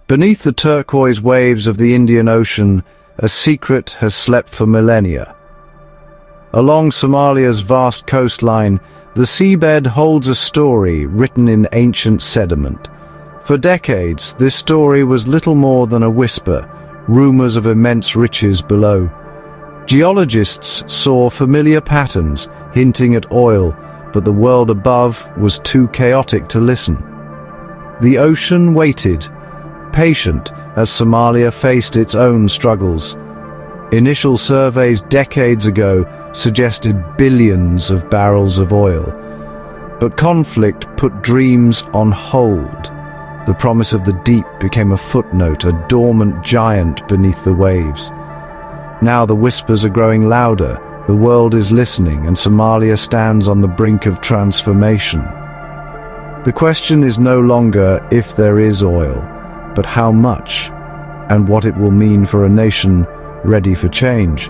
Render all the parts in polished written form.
Beneath the turquoise waves of the Indian Ocean, a secret has slept for millennia. Along Somalia's vast coastline, the seabed holds a story written in ancient sediment. For decades, this story was little more than a whisper, rumors of immense riches below. Geologists saw familiar patterns, hinting at oil, but the world above was too chaotic to listen. The ocean waited, patient, as Somalia faced its own struggles. Initial surveys decades ago suggested billions of barrels of oil. But conflict put dreams on hold. The promise of the deep became a footnote, a dormant giant beneath the waves. Now the whispers are growing louder, the world is listening, and Somalia stands on the brink of transformation. The question is no longer if there is oil, but how much, and what it will mean for a nation ready for change.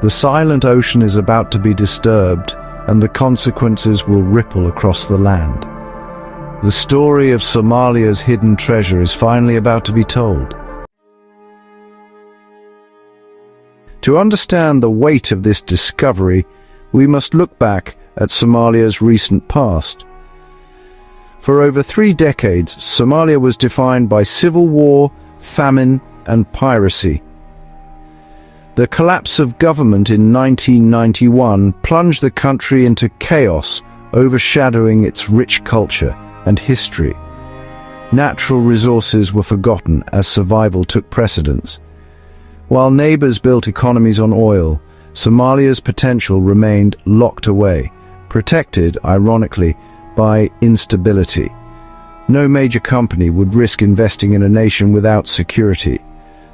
The silent ocean is about to be disturbed, and the consequences will ripple across the land. The story of Somalia's hidden treasure is finally about to be told. To understand the weight of this discovery, we must look back at Somalia's recent past. For over 3 decades, Somalia was defined by civil war, famine, and piracy. The collapse of government in 1991 plunged the country into chaos, overshadowing its rich culture and history. Natural resources were forgotten as survival took precedence. While neighbors built economies on oil, Somalia's potential remained locked away, protected, ironically, by instability. No major company would risk investing in a nation without security.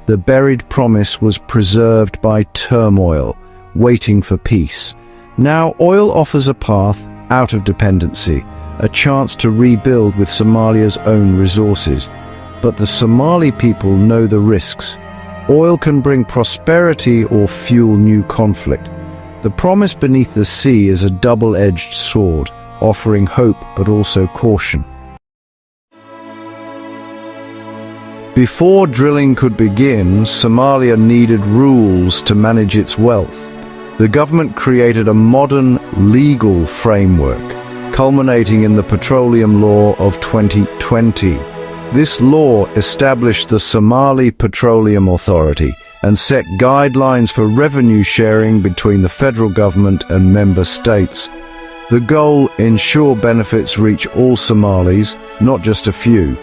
The buried promise was preserved by turmoil, waiting for peace. Now oil offers a path out of dependency, a chance to rebuild with Somalia's own resources. But the Somali people know the risks. Oil can bring prosperity or fuel new conflict. The promise beneath the sea is a double-edged sword, offering hope but also caution. Before drilling could begin, Somalia needed rules to manage its wealth. The government created a modern legal framework, culminating in the Petroleum Law of 2020. This law established the Somali Petroleum Authority and set guidelines for revenue sharing between the federal government and member states. The goal: ensure benefits reach all Somalis, not just a few.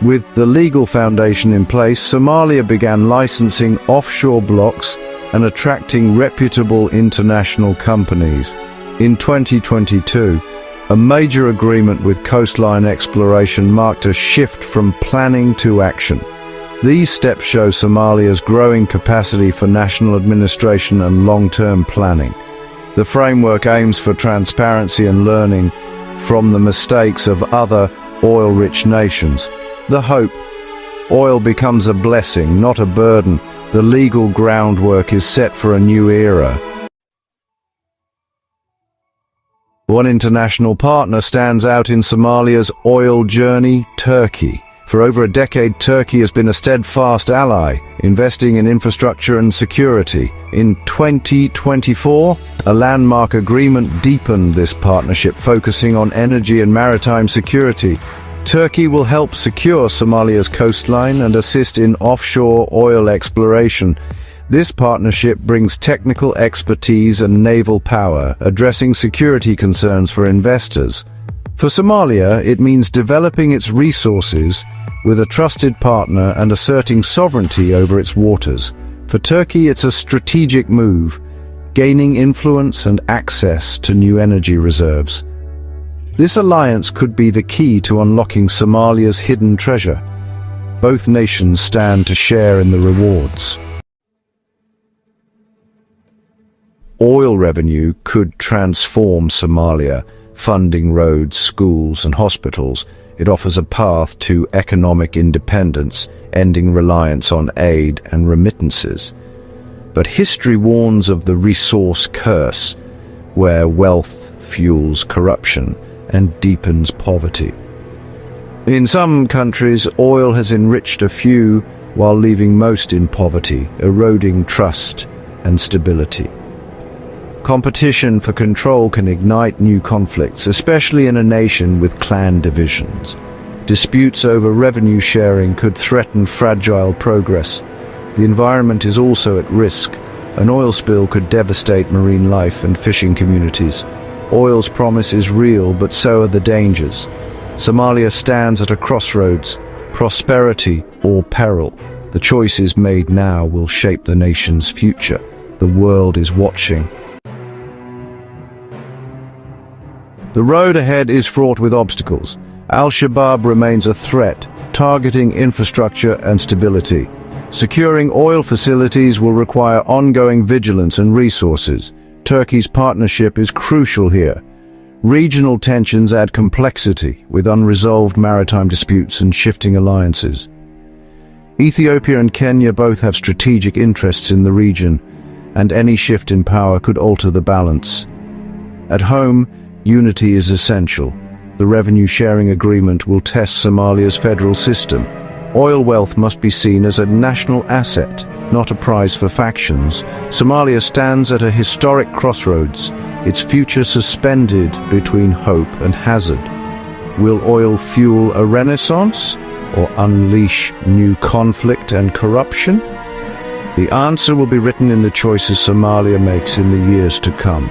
With the legal foundation in place, Somalia began licensing offshore blocks and attracting reputable international companies. In 2022, a major agreement with coastline exploration marked a shift from planning to action. These steps show Somalia's growing capacity for national administration and long-term planning. The framework aims for transparency and learning from the mistakes of other oil-rich nations. The hope: oil becomes a blessing, not a burden. The legal groundwork is set for a new era. One international partner stands out in Somalia's oil journey: Turkey. For over a decade, Turkey has been a steadfast ally, investing in infrastructure and security. In 2024, a landmark agreement deepened this partnership, focusing on energy and maritime security. Turkey will help secure Somalia's coastline and assist in offshore oil exploration. This partnership brings technical expertise and naval power, addressing security concerns for investors. For Somalia, it means developing its resources with a trusted partner and asserting sovereignty over its waters. For Turkey, it's a strategic move, gaining influence and access to new energy reserves. This alliance could be the key to unlocking Somalia's hidden treasure. Both nations stand to share in the rewards. Oil revenue could transform Somalia, funding roads, schools, and hospitals. It offers a path to economic independence, ending reliance on aid and remittances. But history warns of the resource curse, where wealth fuels corruption and deepens poverty. In some countries, oil has enriched a few while leaving most in poverty, eroding trust and stability. Competition for control can ignite new conflicts, especially in a nation with clan divisions. Disputes over revenue sharing could threaten fragile progress. The environment is also at risk. An oil spill could devastate marine life and fishing communities. Oil's promise is real, but so are the dangers. Somalia stands at a crossroads, prosperity or peril. The choices made now will shape the nation's future. The world is watching. The road ahead is fraught with obstacles. Al-Shabaab remains a threat, targeting infrastructure and stability. Securing oil facilities will require ongoing vigilance and resources. Turkey's partnership is crucial here. Regional tensions add complexity, with unresolved maritime disputes and shifting alliances. Ethiopia and Kenya both have strategic interests in the region, and any shift in power could alter the balance. At home, unity is essential. The revenue-sharing agreement will test Somalia's federal system. Oil wealth must be seen as a national asset, not a prize for factions. Somalia stands at a historic crossroads, its future suspended between hope and hazard. Will oil fuel a renaissance or unleash new conflict and corruption? The answer will be written in the choices Somalia makes in the years to come.